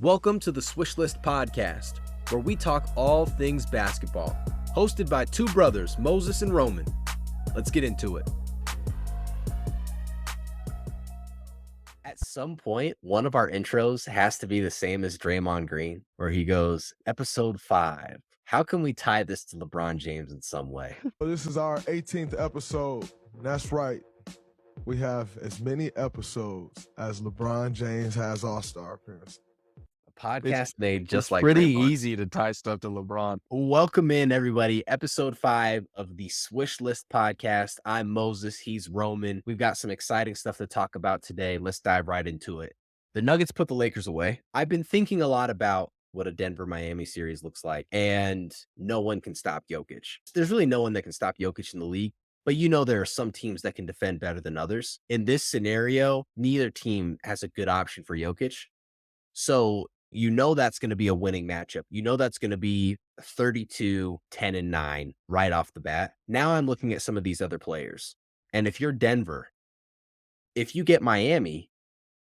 Welcome to the Swish List Podcast, where we talk all things basketball. Hosted by two brothers, Moses and Roman. Let's get into it. At some point, one of our intros has to be the same as Draymond Green, where he goes, Episode 5. How can we tie this to LeBron James in some way? This is our 18th episode. That's right. We have as many episodes as LeBron James has All-Star appearances. Podcast made just like pretty Draymond. easy to tie stuff to LeBron. Welcome in, everybody. Episode 5 of the Swish List Podcast. I'm Moses. He's Roman. We've got some exciting stuff to talk about today. Let's dive right into it. The Nuggets put the Lakers away. I've been thinking a lot about what a Denver-Miami series looks like, and no one can stop Jokic. There's really no one that can stop Jokic in the league, but you know there are some teams that can defend better than others. In this scenario, neither team has a good option for Jokic. So you know that's going to be a winning matchup. You know that's going to be 32, 10, and 9 right off the bat. Now I'm looking at some of these other players. And if you're Denver, if you get Miami,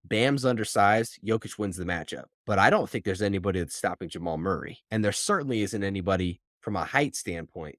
Bam's undersized, Jokic wins the matchup. But I don't think there's anybody that's stopping Jamal Murray. And there certainly isn't anybody from a height standpoint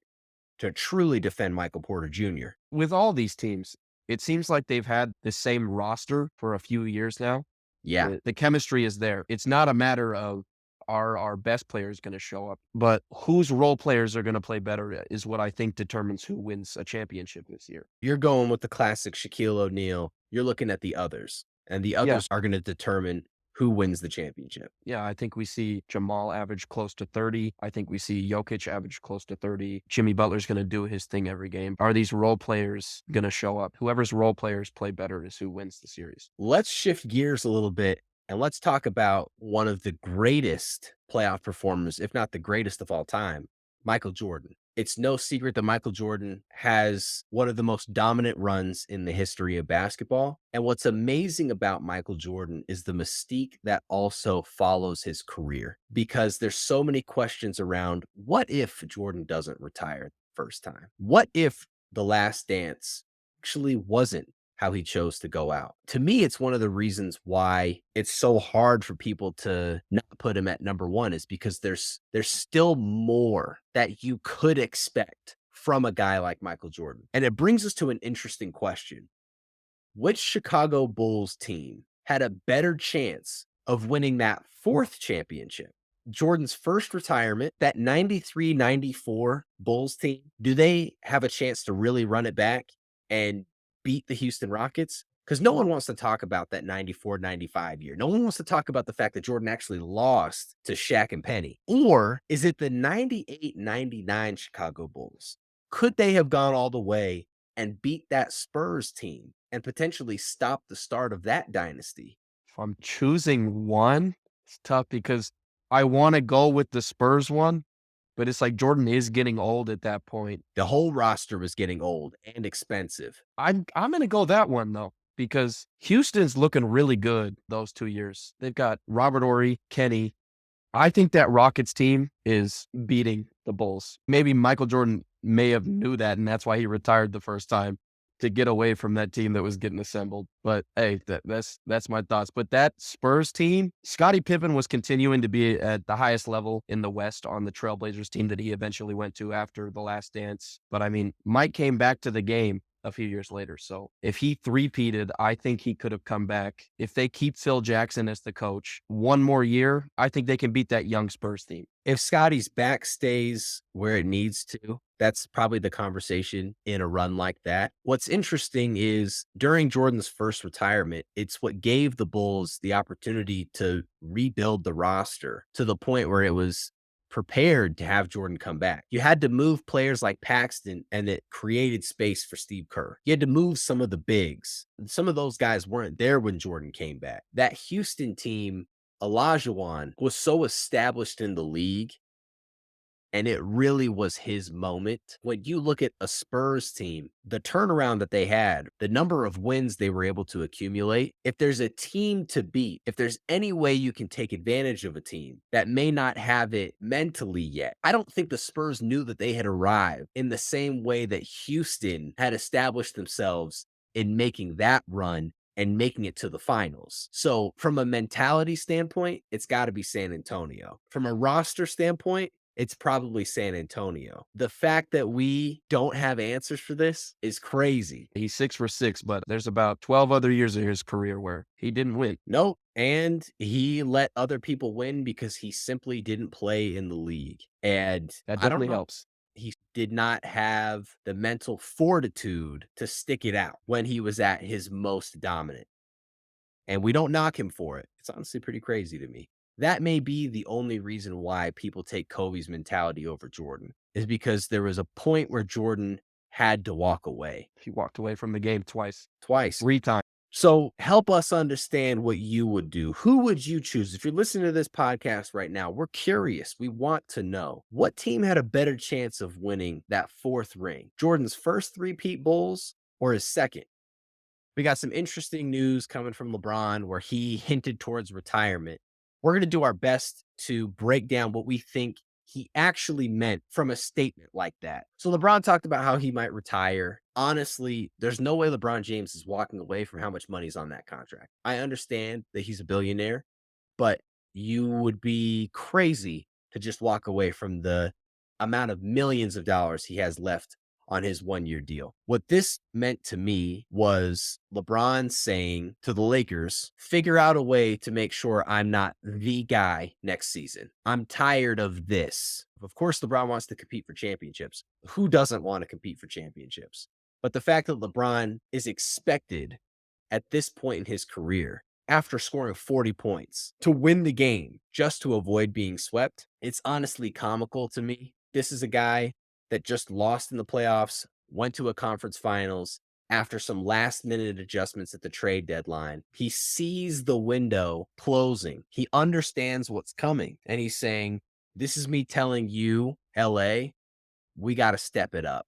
to truly defend Michael Porter Jr. With all these teams, it seems like they've had the same roster for a few years now. Yeah. The chemistry is there. It's not a matter of are our best players going to show up, but whose role players are going to play better is what I think determines who wins a championship this year. You're going with the classic Shaquille O'Neal. You're looking at the others, and the others are going to determine who wins the championship. Yeah, I think we see Jamal average close to 30. I think we see Jokic average close to 30. Jimmy Butler's going to do his thing every game. Are these role players going to show up? Whoever's role players play better is who wins the series. Let's shift gears a little bit, and let's talk about one of the greatest playoff performers, if not the greatest of all time, Michael Jordan. It's no secret that Michael Jordan has one of the most dominant runs in the history of basketball. And what's amazing about Michael Jordan is the mystique that also follows his career, because there's so many questions around what if Jordan doesn't retire the first time? What if The Last Dance actually wasn't how he chose to go out? To me, it's one of the reasons why it's so hard for people to not put him at number one, is because there's still more that you could expect from a guy like Michael Jordan. And it brings us to an interesting question. Which Chicago Bulls team had a better chance of winning that fourth championship? Jordan's first retirement, that 93-94 Bulls team, do they have a chance to really run it back and beat the Houston Rockets? Because no one wants to talk about that 94-95 year. No one wants to talk about the fact that Jordan actually lost to Shaq and Penny. Or is it the 98-99 Chicago Bulls? Could they have gone all the way and beat that Spurs team and potentially stop the start of that dynasty? If I'm choosing one, it's tough because I want to go with the Spurs one, but it's like Jordan is getting old at that point. The whole roster was getting old and expensive. I'm going to go that one, though, because Houston's looking really good those 2 years. They've got Robert Horry, Kenny. I think that Rockets team is beating the Bulls. Maybe Michael Jordan may have knew that, and that's why he retired the first time, to get away from that team that was getting assembled. But hey, that's my thoughts. But that Spurs team, Scottie Pippen was continuing to be at the highest level in the West on the Trailblazers team that he eventually went to after The Last Dance. But I mean, Mike came back to the game a few years later. So if he three-peated, I think he could have come back. If they keep Phil Jackson as the coach one more year, I think they can beat that young Spurs team. If Scottie's back stays where it needs to, that's probably the conversation in a run like that. What's interesting is during Jordan's first retirement, it's what gave the Bulls the opportunity to rebuild the roster to the point where it was prepared to have Jordan come back. You had to move players like Paxton, and it created space for Steve Kerr. You had to move some of the bigs. Some of those guys weren't there when Jordan came back. That Houston team, Olajuwon, was so established in the league, and it really was his moment. When you look at a Spurs team, the turnaround that they had, the number of wins they were able to accumulate, if there's a team to beat, if there's any way you can take advantage of a team that may not have it mentally yet, I don't think the Spurs knew that they had arrived in the same way that Houston had established themselves in making that run and making it to the finals. So from a mentality standpoint, it's got to be San Antonio. From a roster standpoint, it's probably San Antonio. The fact that we don't have answers for this is crazy. He's 6 for 6, but there's about 12 other years of his career where he didn't win. Nope. And he let other people win because he simply didn't play in the league. And That I don't definitely know. helps. He did not have the mental fortitude to stick it out when he was at his most dominant. And we don't knock him for it. It's honestly pretty crazy to me. That may be the only reason why people take Kobe's mentality over Jordan, is because there was a point where Jordan had to walk away. He walked away from the game twice. Twice. 3 times. So help us understand what you would do. Who would you choose? If you're listening to this podcast right now, we're curious. We want to know what team had a better chance of winning that 4th ring? Jordan's first three-peat Bulls or his second? We got some interesting news coming from LeBron where he hinted towards retirement. We're going to do our best to break down what we think he actually meant from a statement like that. So LeBron talked about how he might retire. Honestly, there's no way LeBron James is walking away from how much money's on that contract. I understand that he's a billionaire, but you would be crazy to just walk away from the amount of millions of dollars he has left on his 1-year deal. What this meant to me was LeBron saying to the Lakers, figure out a way to make sure I'm not the guy next season. I'm tired of this. Of course, LeBron wants to compete for championships. Who doesn't want to compete for championships? But the fact that LeBron is expected at this point in his career, after scoring 40 points, to win the game just to avoid being swept, it's honestly comical to me. This is a guy that just lost in the playoffs, went to a conference finals after some last minute adjustments at the trade deadline. He sees the window closing. He understands what's coming. And he's saying, this is me telling you, LA, we got to step it up.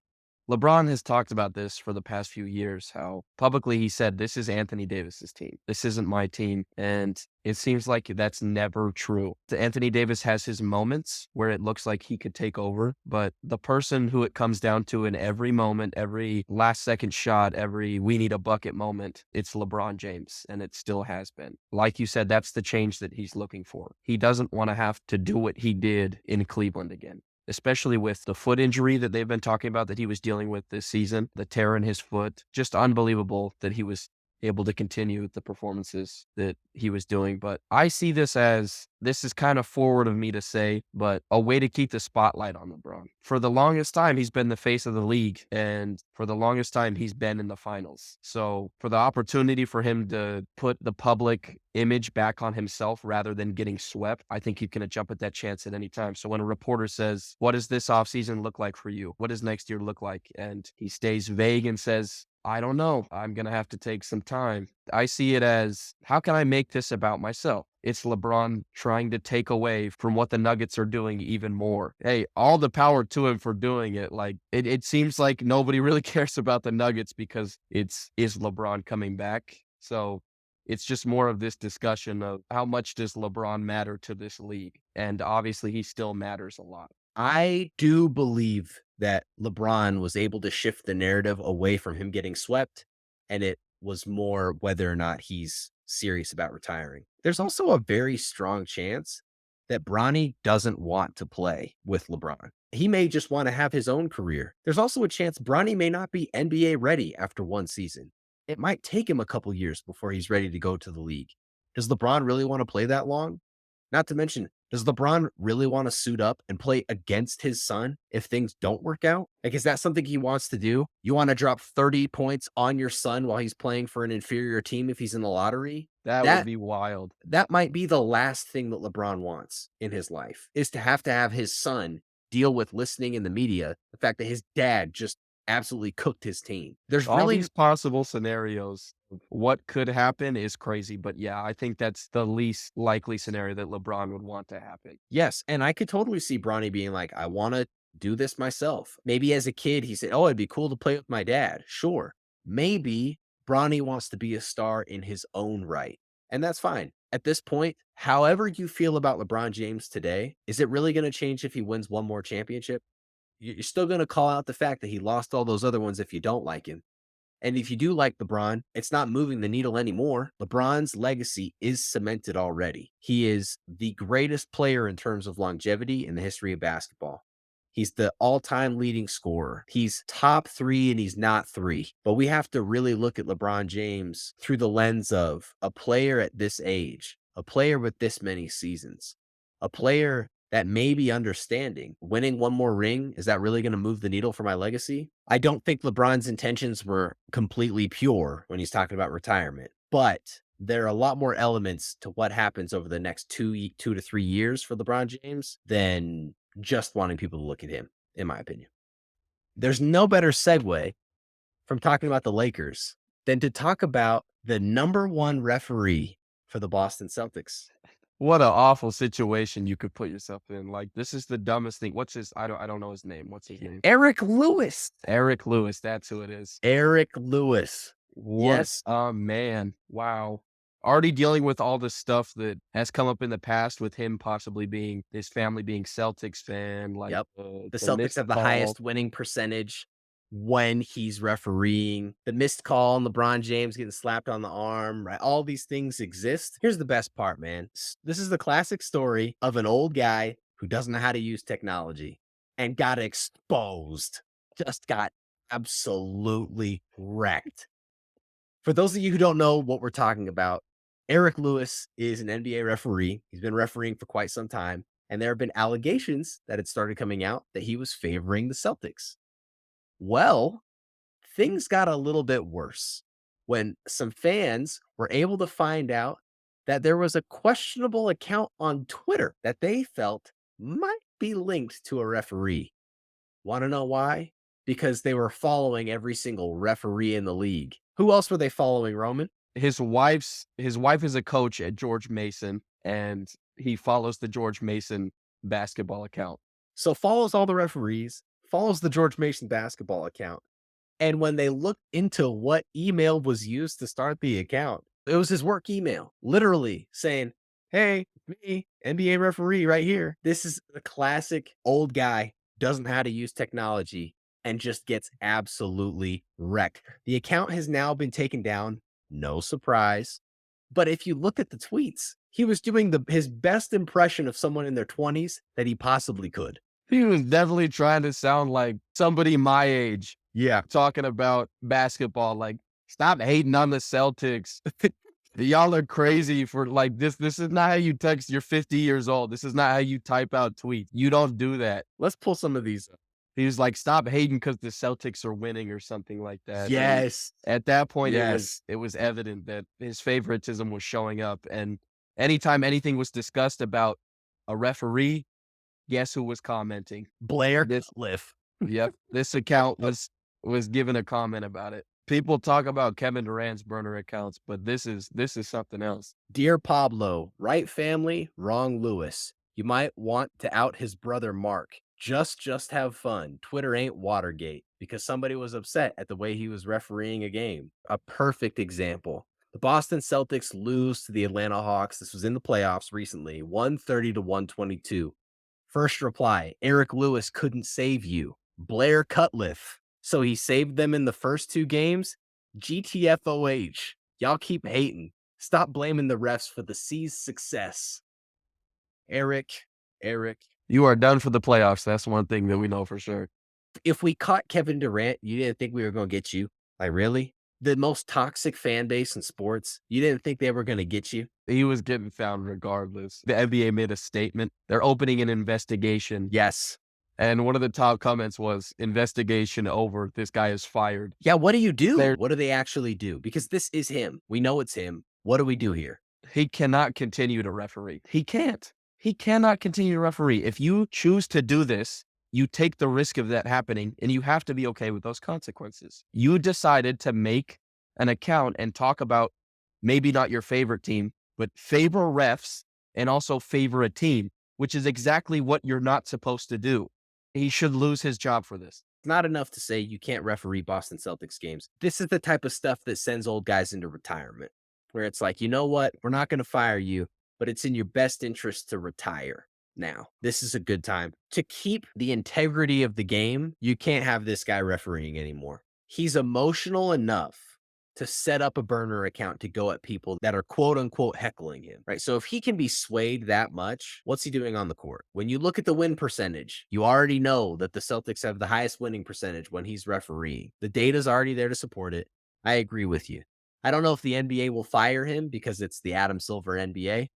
LeBron has talked about this for the past few years, how publicly he said, this is Anthony Davis's team. This isn't my team. And it seems like that's never true. Anthony Davis has his moments where it looks like he could take over, but the person who it comes down to in every moment, every last second shot, every we need a bucket moment, it's LeBron James, and it still has been. Like you said, that's the change that he's looking for. He doesn't want to have to do what he did in Cleveland again, especially with the foot injury that they've been talking about that he was dealing with this season, the tear in his foot. Just unbelievable that he was able to continue the performances that he was doing. But I see this is kind of forward of me to say, but a way to keep the spotlight on LeBron. For the longest time, he's been the face of the league, and for the longest time, he's been in the finals. So for the opportunity for him to put the public image back on himself rather than getting swept, I think he's going to jump at that chance at any time. So when a reporter says, what does this offseason look like for you? What does next year look like? And he stays vague and says, I don't know. I'm going to have to take some time. I see it as, how can I make this about myself? It's LeBron trying to take away from what the Nuggets are doing even more. Hey, all the power to him for doing it. Like it seems like nobody really cares about the Nuggets because is LeBron coming back? So it's just more of this discussion of how much does LeBron matter to this league? And obviously he still matters a lot. I do believe that LeBron was able to shift the narrative away from him getting swept, and it was more whether or not he's serious about retiring. There's also a very strong chance that Bronny doesn't want to play with LeBron. He may just want to have his own career. There's also a chance Bronny may not be NBA ready after one season. It might take him a couple years before he's ready to go to the league. Does LeBron really want to play that long? Not to mention, does LeBron really want to suit up and play against his son if things don't work out? Like, is that something he wants to do? You want to drop 30 points on your son while he's playing for an inferior team if he's in the lottery? That would be wild. That might be the last thing that LeBron wants in his life, is to have his son deal with listening in the media, the fact that his dad just absolutely cooked his team. There's all really these possible scenarios. What could happen is crazy, but yeah, I think that's the least likely scenario that LeBron would want to happen. Yes, and I could totally see Bronny being like, I want to do this myself. Maybe as a kid, he said, oh, it'd be cool to play with my dad. Sure. Maybe Bronny wants to be a star in his own right, and that's fine. At this point, however you feel about LeBron James today, is it really going to change if he wins one more championship? You're still going to call out the fact that he lost all those other ones if you don't like him. And if you do like LeBron, it's not moving the needle anymore. LeBron's legacy is cemented already. He is the greatest player in terms of longevity in the history of basketball. He's the all-time leading scorer. He's top 3 and he's not 3. But we have to really look at LeBron James through the lens of a player at this age, a player with this many seasons, a player that may be understanding winning one more ring. Is that really going to move the needle for my legacy? I don't think LeBron's intentions were completely pure when he's talking about retirement, but there are a lot more elements to what happens over the next 2 to 3 years for LeBron James than just wanting people to look at him, in my opinion. There's no better segue from talking about the Lakers than to talk about the number 1 referee for the Boston Celtics. What an awful situation you could put yourself in. Like, this is the dumbest thing. What's his? I don't know his name. What's his name? Eric Lewis. Eric Lewis. That's who it is. Eric Lewis. What? Yes. Oh man. Wow. Already dealing with all the stuff that has come up in the past with him possibly being his family being Celtics fan. Like, Yep. the The Celtics missed have the call. highest winning percentage when he's refereeing. The missed call and LeBron James getting slapped on the arm, right? All these things exist. Here's the best part, man. This is the classic story of an old guy who doesn't know how to use technology and got exposed. Just got absolutely wrecked. For those of you who don't know what we're talking about, Eric Lewis is an NBA referee. He's been refereeing for quite some time. And there have been allegations that had started coming out that he was favoring the Celtics. Well, things got a little bit worse when some fans were able to find out that there was a questionable account on Twitter that they felt might be linked to a referee. Want to know why? Because they were following every single referee in the league. Who else were they following, Roman? His wife is a coach at George Mason, and he follows the George Mason basketball account. So follows all the referees, follows the George Mason basketball account. And when they looked into what email was used to start the account, it was his work email, literally saying, "Hey, me, NBA referee right here." This is the classic old guy, doesn't know how to use technology and just gets absolutely wrecked. The account has now been taken down. No surprise. But if you look at the tweets, he was doing his best impression of someone in their 20s that he possibly could. He was definitely trying to sound like somebody my age. Yeah. Talking about basketball, like, stop hating on the Celtics. Y'all are crazy for like this. This is not how you text. You're 50 years old. This is not how you type out tweets. You don't do that. Let's pull some of these up. He was like, stop hating because the Celtics are winning or something like that. Yes. And at that point, Yes. it was evident that his favoritism was showing up. And anytime anything was discussed about a referee, guess who was commenting? Blair Cliff. Yep. This account was given a comment about it. People talk about Kevin Durant's burner accounts, but this is something else. Dear Pablo, right family, wrong Lewis. You might want to out his brother Mark. Just have fun. Twitter ain't Watergate, because somebody was upset at the way he was refereeing a game. A perfect example. The Boston Celtics lose to the Atlanta Hawks. This was in the playoffs recently, 130 to 122. First reply, Eric Lewis couldn't save you. Blair Cutliff. So he saved them in the first 2 games? GTFOH. Y'all keep hating. Stop blaming the refs for the C's success. Eric. You are done for the playoffs. That's one thing that we know for sure. If we caught Kevin Durant, you didn't think we were going to get you? Like, really? The most toxic fan base in sports, you didn't think they were going to get you? He was getting found regardless. The NBA made a statement. They're opening an investigation. Yes. And one of the top comments was, investigation over, this guy is fired. Yeah, what do you do? What do they actually do? Because this is him. We know it's him. What do we do here? He cannot continue to referee. He can't. He cannot continue to referee. If you choose to do this, you take the risk of that happening, and you have to be okay with those consequences. You decided to make an account and talk about maybe not your favorite team, but favor refs and also favor a team, which is exactly what you're not supposed to do. He should lose his job for this. It's not enough to say you can't referee Boston Celtics games. This is the type of stuff that sends old guys into retirement, where it's like, you know what? We're not going to fire you, but it's in your best interest to retire now. This is a good time. To keep the integrity of the game, you can't have this guy refereeing anymore. he's emotional enough to set up a burner account to go at people that are quote unquote heckling him, right? So if he can be swayed that much, what's he doing on the court? When you look at the win percentage, you already know that the Celtics have the highest winning percentage when he's refereeing. The data's already there to support it. I agree with you. I don't know if the NBA will fire him because it's the Adam Silver NBA,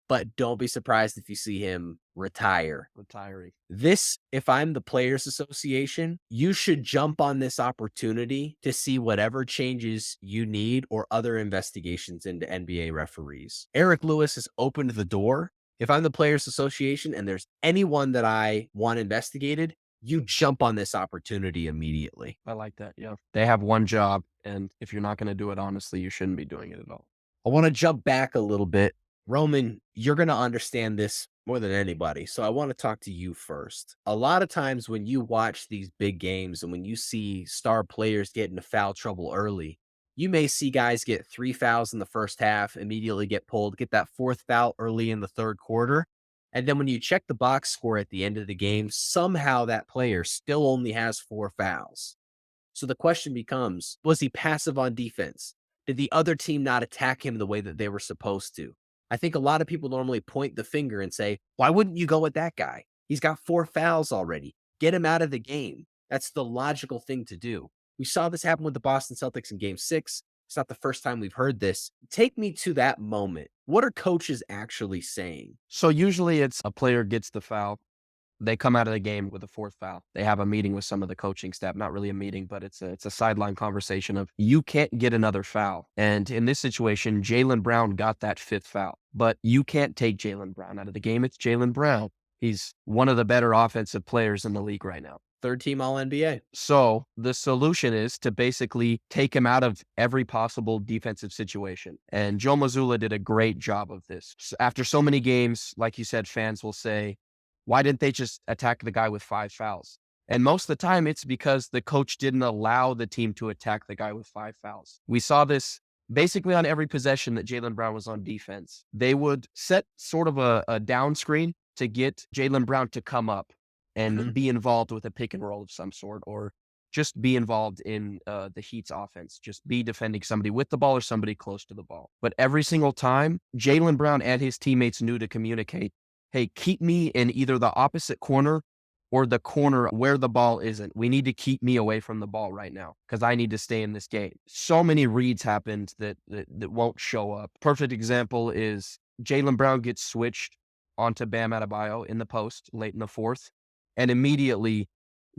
but don't be surprised if you see him Retiring. this, if I'm the Players Association, you should jump on this opportunity to see whatever changes you need or other investigations into NBA referees. Eric Lewis has opened the door. If I'm the Players Association and there's anyone that I want investigated, you jump on this opportunity immediately. I like that. Yeah. They have one job, and if you're not going to do it honestly, you shouldn't be doing it at all. I want to jump back a little bit. Roman, you're going to understand this more than anybody. So I want to talk to you first. A lot of times when you watch these big games and when you see star players get into foul trouble early, you may see guys get 3 fouls in the first half, immediately get pulled, get that 4th foul early in the 3rd quarter. And then when you check the box score at the end of the game, somehow that player still only has 4 fouls. So the question becomes, was he passive on defense? Did the other team not attack him the way that they were supposed to? I think a lot of people normally point the finger and say, why wouldn't you go with that guy? He's got 4 fouls already. Get him out of the game. That's the logical thing to do. We saw this happen with the Boston Celtics in game 6. It's not the first time we've heard this. Take me to that moment. What are coaches actually saying? So usually it's a player gets the foul. They come out of the game with a 4th foul. They have a meeting with some of the coaching staff, not really a meeting, but it's a sideline conversation of you can't get another foul. And in this situation, Jaylen Brown got that 5th foul, but you can't take Jaylen Brown out of the game. It's Jaylen Brown. He's one of the better offensive players in the league right now. 3rd team All NBA. So the solution is to basically take him out of every possible defensive situation. And Joe Mazzulla did a great job of this. After so many games, like you said, fans will say, why didn't they just attack the guy with 5 fouls? And most of the time, it's because the coach didn't allow the team to attack the guy with 5 fouls. We saw this basically on every possession that Jaylen Brown was on defense. They would set sort of a down screen to get Jaylen Brown to come up and be involved with a pick and roll of some sort, or just be involved in the Heat's offense. Just be defending somebody with the ball or somebody close to the ball. But every single time, Jaylen Brown and his teammates knew to communicate, hey, keep me in either the opposite corner or the corner where the ball isn't. We need to keep me away from the ball right now because I need to stay in this game. So many reads happened that won't show up. Perfect example is Jaylen Brown gets switched onto Bam Adebayo in the post late in the 4th. And immediately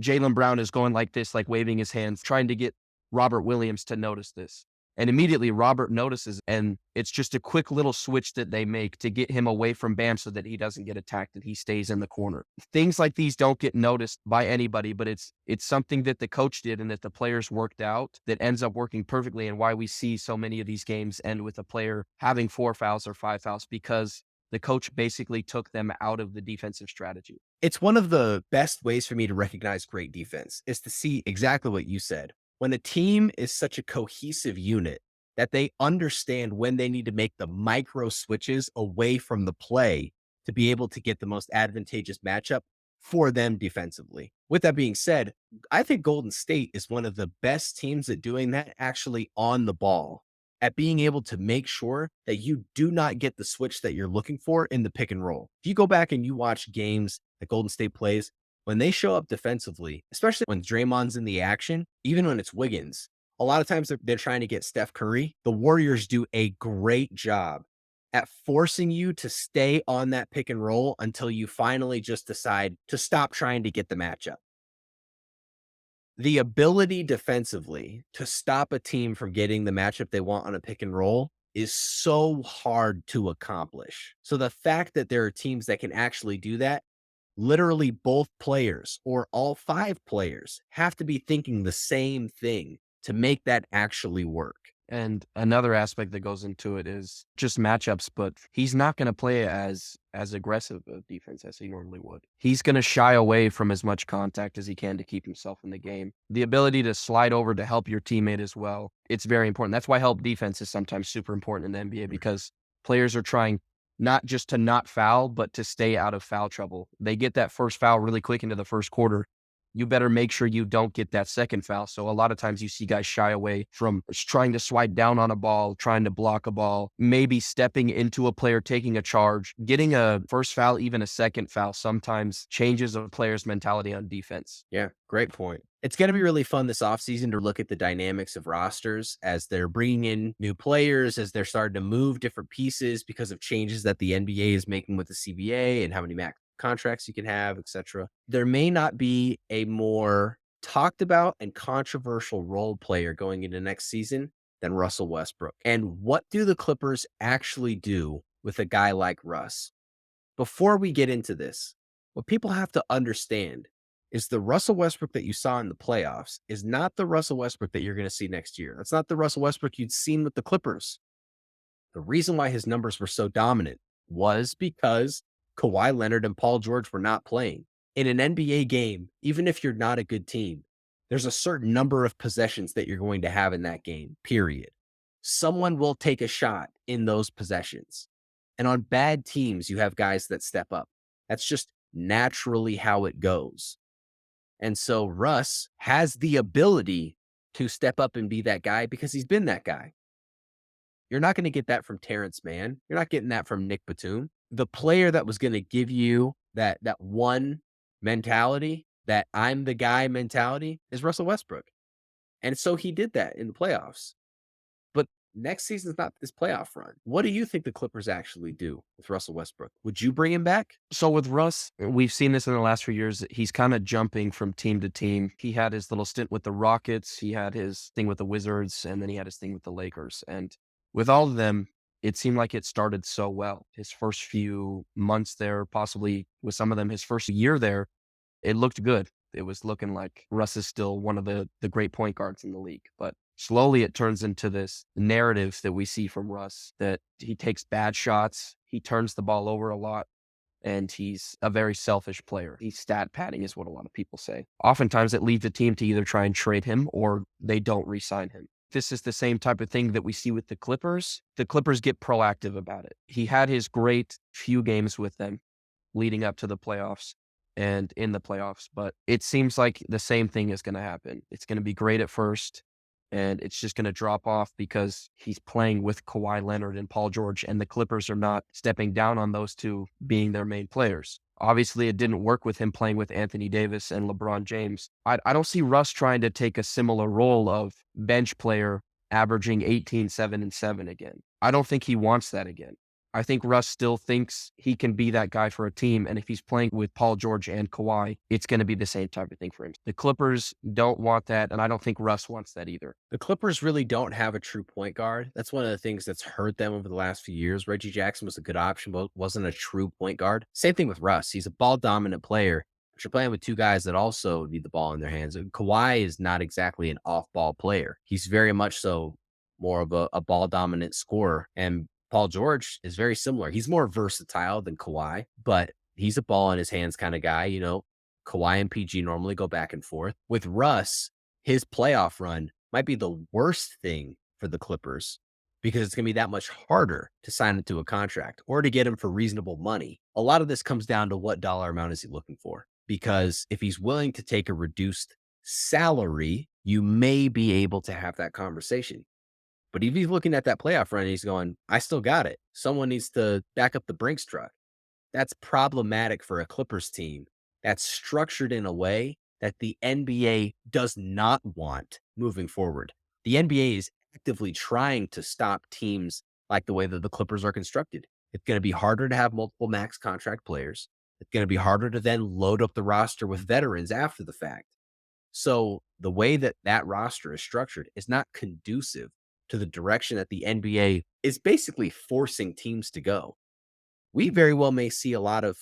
Jaylen Brown is going like this, like waving his hands, trying to get Robert Williams to notice this. And immediately Robert notices, and it's just a quick little switch that they make to get him away from Bam so that he doesn't get attacked and he stays in the corner. Things like these don't get noticed by anybody, but it's something that the coach did and that the players worked out that ends up working perfectly, and why we see so many of these games end with a player having 4 fouls or 5 fouls because the coach basically took them out of the defensive strategy. It's one of the best ways for me to recognize great defense is to see exactly what you said. When a team is such a cohesive unit that they understand when they need to make the micro switches away from the play to be able to get the most advantageous matchup for them defensively. With that being said, I think Golden State is one of the best teams at doing that actually on the ball, at being able to make sure that you do not get the switch that you're looking for in the pick and roll. If you go back and you watch games that Golden State plays, when they show up defensively, especially when Draymond's in the action, even when it's Wiggins, a lot of times they're trying to get Steph Curry. The Warriors do a great job at forcing you to stay on that pick and roll until you finally just decide to stop trying to get the matchup. The ability defensively to stop a team from getting the matchup they want on a pick and roll is so hard to accomplish. So the fact that there are teams that can actually do that, literally both players or all 5 players have to be thinking the same thing to make that actually work. And another aspect that goes into it is just matchups, but he's not going to play as aggressive a defense as he normally would. He's going to shy away from as much contact as he can to keep himself in the game. The ability to slide over to help your teammate as well, it's very important. That's why help defense is sometimes super important in the NBA, because players are trying not just to not foul, but to stay out of foul trouble. They get that first foul really quick into the first quarter. you better make sure you don't get that second foul. So a lot of times you see guys shy away from trying to swipe down on a ball, trying to block a ball, maybe stepping into a player, taking a charge, getting a first foul, even a second foul sometimes changes a player's mentality on defense. Yeah, great point. It's going to be really fun this offseason to look at the dynamics of rosters as they're bringing in new players, as they're starting to move different pieces because of changes that the NBA is making with the CBA and how many max contracts you can have, etc. There may not be a more talked about and controversial role player going into next season than Russell Westbrook. And what do the Clippers actually do with a guy like Russ? Before we get into this, what people have to understand is the Russell Westbrook that you saw in the playoffs is not the Russell Westbrook that you're going to see next year. That's not the Russell Westbrook you'd seen with the Clippers. The reason why his numbers were so dominant was because Kawhi Leonard and Paul George were not playing. In an NBA game, even if you're not a good team, there's a certain number of possessions that you're going to have in that game, period. Someone will take a shot in those possessions. And on bad teams, you have guys that step up. That's just naturally how it goes. And so Russ has the ability to step up and be that guy because he's been that guy. You're not going to get that from Terrence Mann. You're not getting that from Nick Batum. The player that was going to give you that one mentality, that I'm the guy mentality, is Russell Westbrook. And so he did that in the playoffs. But next season is not this playoff run. What do you think the Clippers actually do with Russell Westbrook? Would you bring him back? So with Russ, we've seen this in the last few years. He's kind of jumping from team to team. He had his little stint with the Rockets. He had his thing with the Wizards, and then he had his thing with the Lakers. And with all of them, it seemed like it started so well. His first few months there, possibly with some of them, his first year there, it looked good. It was looking like Russ is still one of the great point guards in the league. But slowly it turns into this narrative that we see from Russ that he takes bad shots, he turns the ball over a lot, and he's a very selfish player. He's stat padding is what a lot of people say. Oftentimes it leads the team to either try and trade him or they don't re-sign him. This is the same type of thing that we see with the Clippers. The Clippers get proactive about it. He had his great few games with them leading up to the playoffs and in the playoffs, but it seems like the same thing is going to happen. It's going to be great at first, and it's just going to drop off because he's playing with Kawhi Leonard and Paul George, and the Clippers are not stepping down on those two being their main players. Obviously, it didn't work with him playing with Anthony Davis and LeBron James. I don't see Russ trying to take a similar role of bench player averaging 18, 7, and 7 again. I don't think he wants that again. I think Russ still thinks he can be that guy for a team. And if he's playing with Paul George and Kawhi, it's going to be the same type of thing for him. The Clippers don't want that. And I don't think Russ wants that either. The Clippers really don't have a true point guard. That's one of the things that's hurt them over the last few years. Reggie Jackson was a good option, but wasn't a true point guard. Same thing with Russ. He's a ball dominant player, but you're playing with two guys that also need the ball in their hands. And Kawhi is not exactly an off ball player. He's very much so more of a ball dominant scorer. And Paul George is very similar. He's more versatile than Kawhi, but he's a ball in his hands kind of guy. You know, Kawhi and PG normally go back and forth. With Russ, his playoff run might be the worst thing for the Clippers because it's going to be that much harder to sign into a contract or to get him for reasonable money. A lot of this comes down to what dollar amount is he looking for? Because if he's willing to take a reduced salary, you may be able to have that conversation. But if he's looking at that playoff run, he's going, I still got it. Someone needs to back up the Brinks truck. That's problematic for a Clippers team that's structured in a way that the NBA does not want moving forward. The NBA is actively trying to stop teams like the way that the Clippers are constructed. It's going to be harder to have multiple max contract players. It's going to be harder to then load up the roster with veterans after the fact. So the way that that roster is structured is not conducive to the direction that the NBA is basically forcing teams to go. We very well may see a lot of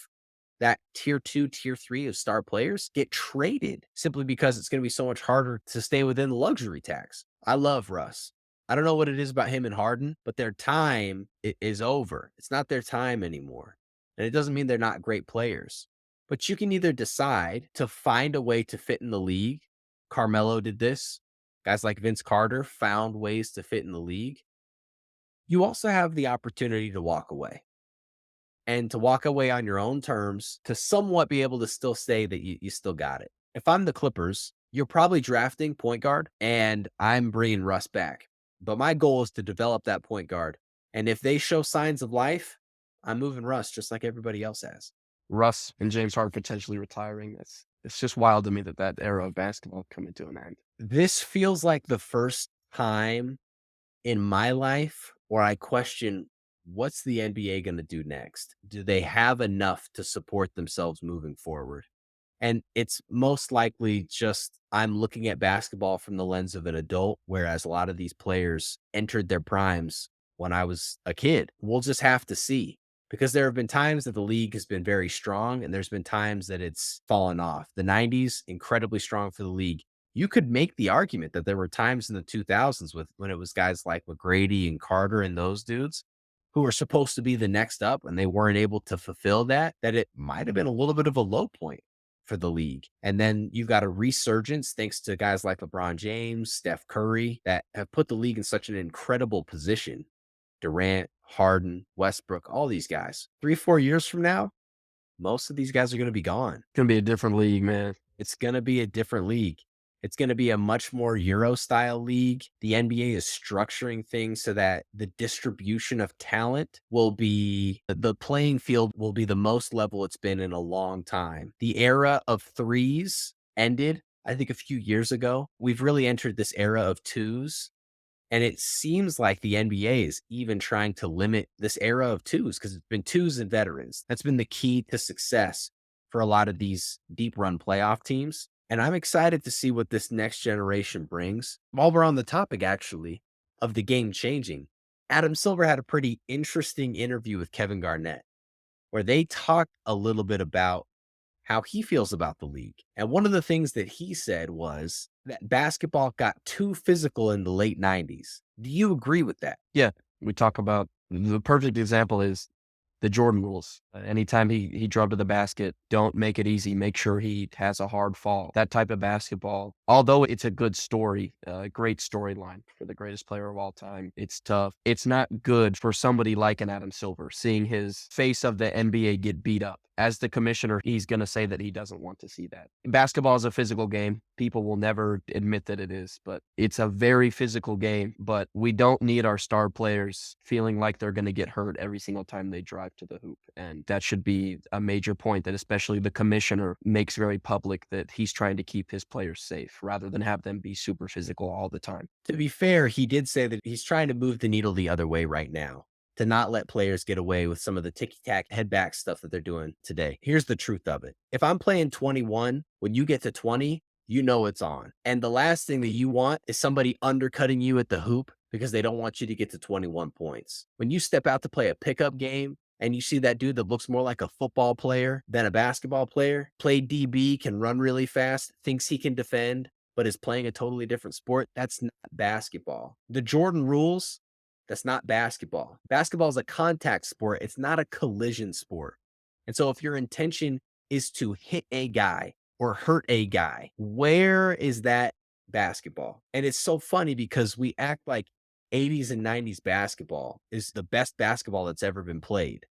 that tier 2, tier 3 of star players get traded simply because it's going to be so much harder to stay within the luxury tax. I love Russ. I don't know what it is about him and Harden, but their time is over. It's not their time anymore. And it doesn't mean they're not great players. But you can either decide to find a way to fit in the league. Carmelo did this. Guys like Vince Carter found ways to fit in the league. You also have the opportunity to walk away and to walk away on your own terms to somewhat be able to still say that you still got it. If I'm the Clippers, you're probably drafting point guard, and I'm bringing Russ back. But my goal is to develop that point guard. And if they show signs of life, I'm moving Russ just like everybody else has. Russ and James Harden potentially retiring. It's just wild to me that that era of basketball coming to an end. This feels like the first time in my life where I question what's the NBA going to do next? Do they have enough to support themselves moving forward? And it's most likely just I'm looking at basketball from the lens of an adult, whereas a lot of these players entered their primes when I was a kid. We'll just have to see because there have been times that the league has been very strong and there's been times that it's fallen off. The 90s, incredibly strong for the league. You could make the argument that there were times in the 2000s with when it was guys like McGrady and Carter and those dudes who were supposed to be the next up and they weren't able to fulfill that it might have been a little bit of a low point for the league. And then you've got a resurgence thanks to guys like LeBron James, Steph Curry that have put the league in such an incredible position. Durant, Harden, Westbrook, all these guys. 3-4 years from now, most of these guys are going to be gone. It's gonna be a different league, man. It's going to be a different league. It's going to be a much more Euro style league. The NBA is structuring things so that the distribution of talent will be the playing field will be the most level it's been in a long time. The era of threes ended, I think, a few years ago. We've really entered this era of twos. And it seems like the NBA is even trying to limit this era of twos because it's been twos and veterans. That's been the key to success for a lot of these deep run playoff teams. And I'm excited to see what this next generation brings. While we're on the topic, actually, of the game changing, Adam Silver had a pretty interesting interview with Kevin Garnett where they talked a little bit about how he feels about the league. And one of the things that he said was that basketball got too physical in the late 90s. Do you agree with that? Yeah, we talk about the perfect example is the Jordan rules. Anytime he drove to the basket, don't make it easy. Make sure he has a hard fall. That type of basketball, although it's a good story, a great storyline for the greatest player of all time, it's tough. It's not good for somebody like an Adam Silver, seeing his face of the NBA get beat up. As the commissioner, he's going to say that he doesn't want to see that. Basketball is a physical game. People will never admit that it is, but it's a very physical game. But we don't need our star players feeling like they're going to get hurt every single time they drive to the hoop. And that should be a major point that especially the commissioner makes very public, that he's trying to keep his players safe rather than have them be super physical all the time. To be fair, he did say that he's trying to move the needle the other way right now, to not let players get away with some of the ticky-tack head back stuff that they're doing today. Here's the truth of it. If I'm playing 21, when you get to 20, you know it's on. And the last thing that you want is somebody undercutting you at the hoop because they don't want you to get to 21 points. When you step out to play a pickup game and you see that dude that looks more like a football player than a basketball player, play DB, can run really fast, thinks he can defend, but is playing a totally different sport, that's not basketball. The Jordan rules, that's not basketball. Basketball is a contact sport. It's not a collision sport. And so if your intention is to hit a guy or hurt a guy, where is that basketball? And it's so funny because we act like 80s and 90s basketball is the best basketball that's ever been played.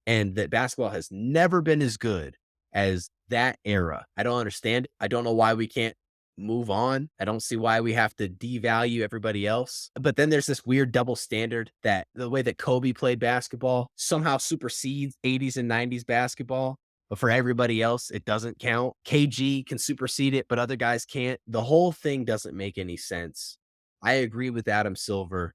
And that basketball has never been as good as that era. I don't understand it. I don't know why we can't move on. I don't see why we have to devalue everybody else. But then there's this weird double standard that the way that Kobe played basketball somehow supersedes 80s and 90s basketball. But for everybody else, it doesn't count. KG can supersede it, but other guys can't. The whole thing doesn't make any sense. I agree with Adam Silver.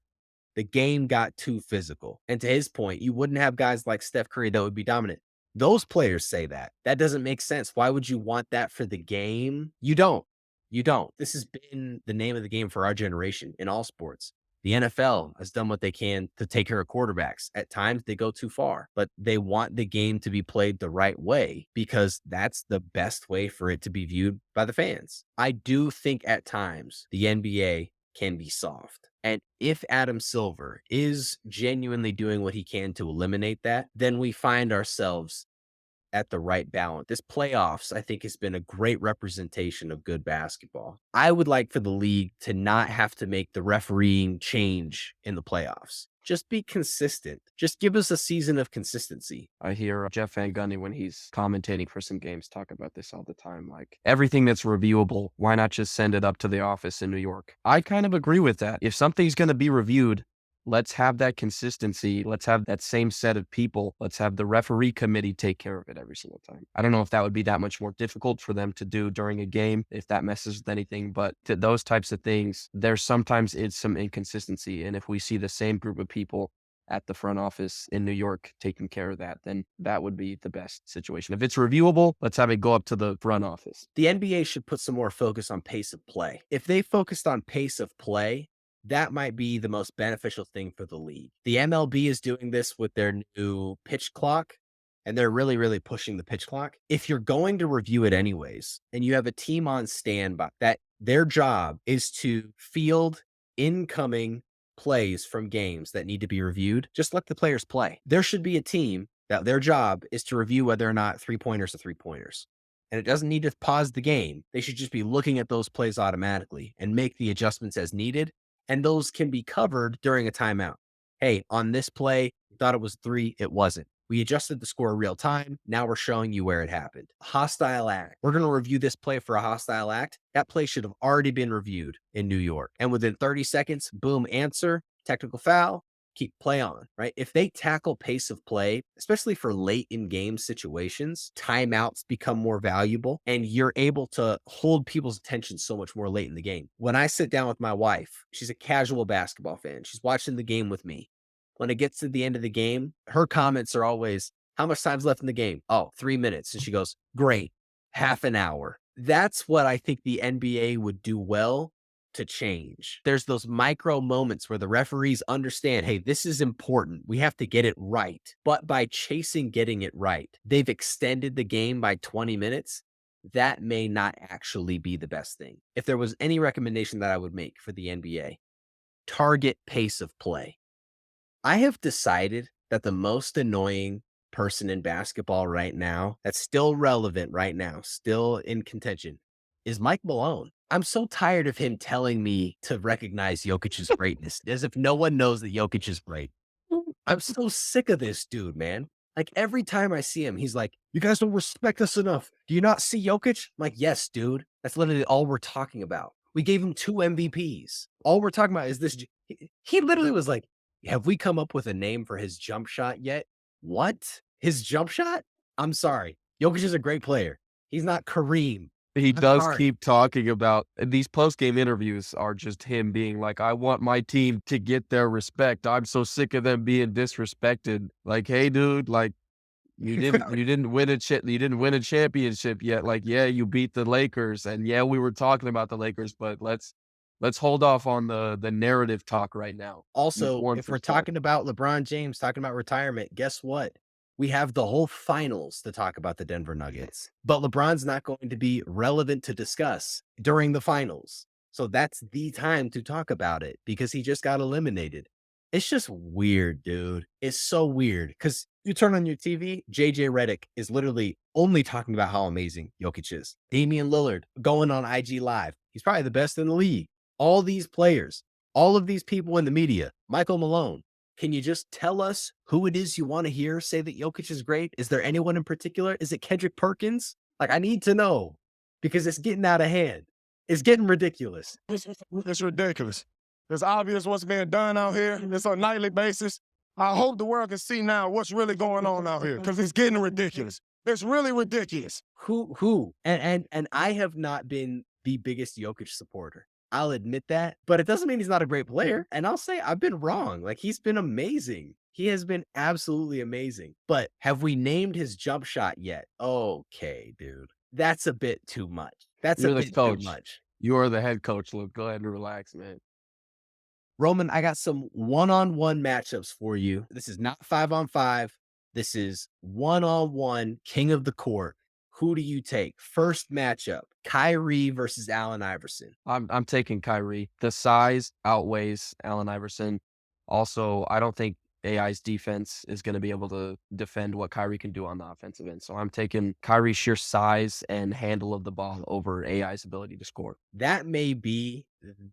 The game got too physical. And to his point, you wouldn't have guys like Steph Curry that would be dominant. Those players say that. That doesn't make sense. Why would you want that for the game? You don't. You don't. This has been the name of the game for our generation in all sports. The NFL has done what they can to take care of quarterbacks. At times they go too far, but they want the game to be played the right way because that's the best way for it to be viewed by the fans. I do think at times the NBA can be soft. And if Adam Silver is genuinely doing what he can to eliminate that, then we find ourselves at the right balance. This playoffs, I think, has been a great representation of good basketball. I would like for the league to not have to make the refereeing change in the playoffs. Just be consistent. Just give us a season of consistency. I hear Jeff Van Gundy when he's commentating for some games talk about this all the time. Like, everything that's reviewable, why not just send it up to the office in New York? I kind of agree with that. If something's going to be reviewed, let's have that consistency. Let's have that same set of people. Let's have the referee committee take care of it every single time. I don't know if that would be that much more difficult for them to do during a game, if that messes with anything, but to those types of things, there's sometimes it's some inconsistency. And if we see the same group of people at the front office in New York taking care of that, then that would be the best situation. If it's reviewable, let's have it go up to the front office. The NBA should put some more focus on pace of play. If they focused on pace of play, that might be the most beneficial thing for the league. The MLB is doing this with their new pitch clock, and they're really, really pushing the pitch clock. If you're going to review it anyways, and you have a team on standby, that their job is to field incoming plays from games that need to be reviewed, just let the players play. There should be a team that their job is to review whether or not three-pointers are three-pointers. And it doesn't need to pause the game. They should just be looking at those plays automatically and make the adjustments as needed. And those can be covered during a timeout. Hey, on this play, we thought it was 3, it wasn't. We adjusted the score real time. Now we're showing you where it happened. Hostile act. We're going to review this play for a hostile act. That play should have already been reviewed in New York. And within 30 seconds, boom, answer, technical foul, keep play on, right? If they tackle pace of play, especially for late in game situations, timeouts become more valuable and you're able to hold people's attention so much more late in the game. When I sit down with my wife, she's a casual basketball fan. She's watching the game with me. When it gets to the end of the game, her comments are always, how much time's left in the game? Oh, 3 minutes. And she goes, great, half an hour. That's what I think the NBA would do well to change. There's those micro moments where the referees understand, hey, this is important. We have to get it right. But by chasing getting it right, they've extended the game by 20 minutes. That may not actually be the best thing. If there was any recommendation that I would make for the NBA, target pace of play. I have decided that the most annoying person in basketball right now, that's still relevant right now, still in contention, is Mike Malone. I'm so tired of him telling me to recognize Jokic's greatness, as if no one knows that Jokic is great. I'm so sick of this dude, man. Like, every time I see him, he's like, you guys don't respect us enough. Do you not see Jokic? I'm like, yes, dude. That's literally all we're talking about. We gave him 2 MVPs. All we're talking about is this. He literally was like, have we come up with a name for his jump shot yet? What? His jump shot? I'm sorry. Jokic is a great player. He's not Kareem. He I'm does sorry. keep talking about these post-game interviews are just him being like, I want my team to get their respect. I'm so sick of them being disrespected. Like, hey, dude, like you didn't win a championship yet. Like, yeah, you beat the Lakers, and yeah, we were talking about the Lakers, but let's hold off on the narrative talk right now. Also, if we're 1%. talking about LeBron James, talking about retirement, guess what? We have the whole finals to talk about the Denver Nuggets, but LeBron's not going to be relevant to discuss during the finals. So that's the time to talk about it because he just got eliminated. It's just weird, dude. It's so weird because you turn on your TV, JJ Redick is literally only talking about how amazing Jokic is. Damian Lillard going on IG Live. He's probably the best in the league. All these players, all of these people in the media, Michael Malone. Can you just tell us who it is you want to hear say that Jokic is great? Is there anyone in particular? Is it Kendrick Perkins? Like, I need to know because it's getting out of hand. It's getting ridiculous. It's ridiculous. It's obvious what's being done out here. It's on a nightly basis. I hope the world can see now what's really going on out here because it's getting ridiculous. It's really ridiculous. Who? And I have not been the biggest Jokic supporter. I'll admit that, but it doesn't mean he's not a great player. And I'll say I've been wrong. Like, he's been amazing. He has been absolutely amazing. But have we named his jump shot yet? Okay, dude. That's a bit too much. That's You're a the bit coach. too much. You are the head coach, Luke. Go ahead and relax, man. Roman, I got some one-on-one matchups for you. This is not 5-on-5. This is one-on-one, king of the court. Who do you take? First matchup, Kyrie versus Allen Iverson. I'm taking Kyrie. The size outweighs Allen Iverson. Also, I don't think AI's defense is going to be able to defend what Kyrie can do on the offensive end. So I'm taking Kyrie's sheer size and handle of the ball over AI's ability to score. That may be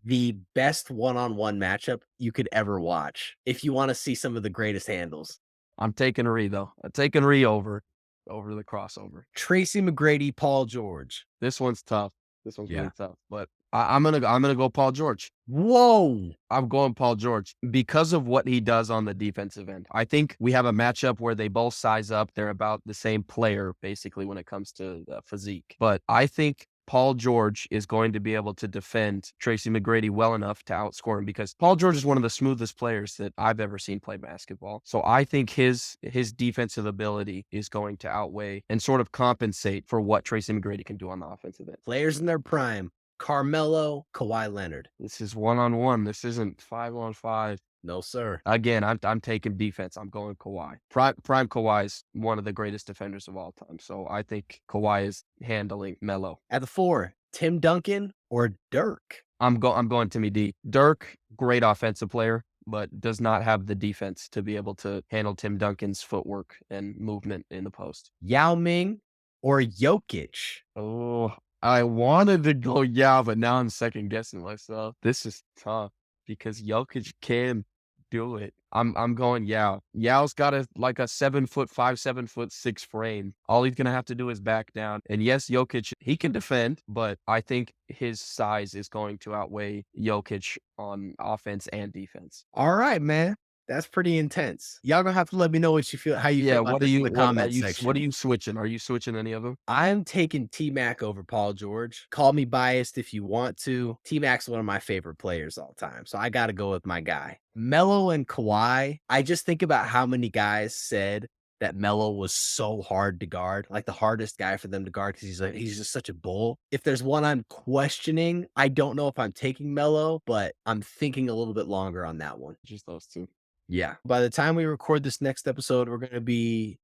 the best one-on-one matchup you could ever watch if you want to see some of the greatest handles. I'm taking Ree, though. I'm taking Ree over the crossover. Tracy McGrady, Paul George. This one's tough. This one's Yeah. really tough. But I'm gonna go Paul George. Whoa. I'm going Paul George because of what he does on the defensive end. I think we have a matchup where they both size up. They're about the same player, basically, when it comes to physique. But I think Paul George is going to be able to defend Tracy McGrady well enough to outscore him because Paul George is one of the smoothest players that I've ever seen play basketball. So I think his defensive ability is going to outweigh and sort of compensate for what Tracy McGrady can do on the offensive end. Players in their prime. Carmelo, Kawhi Leonard. This is 1-on-1. This isn't 5-on-5. No, sir. Again, I'm taking defense. I'm going Kawhi. Prime Kawhi is one of the greatest defenders of all time. So I think Kawhi is handling Melo. At the 4, Tim Duncan or Dirk? I'm going Timmy D. Dirk, great offensive player, but does not have the defense to be able to handle Tim Duncan's footwork and movement in the post. Yao Ming or Jokic? Oh, I wanted to go Yao, but now I'm second guessing myself. This is tough because Jokic can do it. I'm going Yao. Yao's got a 7'5", 7'6" frame. All he's gonna have to do is back down. And yes, Jokic, he can defend, but I think his size is going to outweigh Jokic on offense and defense. All right, man. That's pretty intense. Y'all gonna have to let me know what you feel, how you feel about this in the comment section. What are you switching? Are you switching any of them? I'm taking T-Mac over Paul George. Call me biased if you want to. T-Mac's one of my favorite players all time, so I got to go with my guy. Melo and Kawhi, I just think about how many guys said that Melo was so hard to guard, like the hardest guy for them to guard because he's just such a bull. If there's one I'm questioning, I don't know if I'm taking Melo, but I'm thinking a little bit longer on that one. Just those two. Yeah. By the time we record this next episode, we're going to be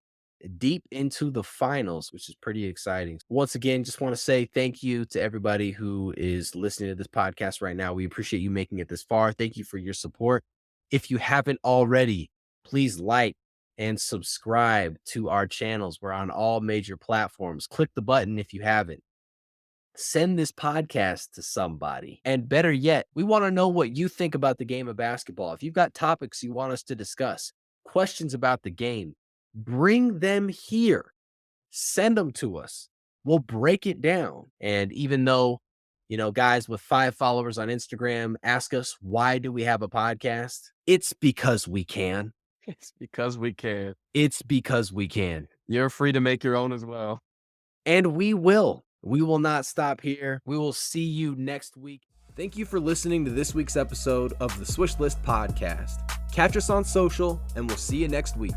deep into the finals, which is pretty exciting. Once again, just want to say thank you to everybody who is listening to this podcast right now. We appreciate you making it this far. Thank you for your support. If you haven't already, please like and subscribe to our channels. We're on all major platforms. Click the button if you haven't. Send this podcast to somebody. And better yet, we want to know what you think about the game of basketball. If you've got topics you want us to discuss, questions about the game, bring them here. Send them to us. We'll break it down. And even though, guys with 5 followers on Instagram ask us, why do we have a podcast? It's because we can. It's because we can. It's because we can. You're free to make your own as well. And we will. We will not stop here. We will see you next week. Thank you for listening to this week's episode of the Swish List Podcast. Catch us on social, and we'll see you next week.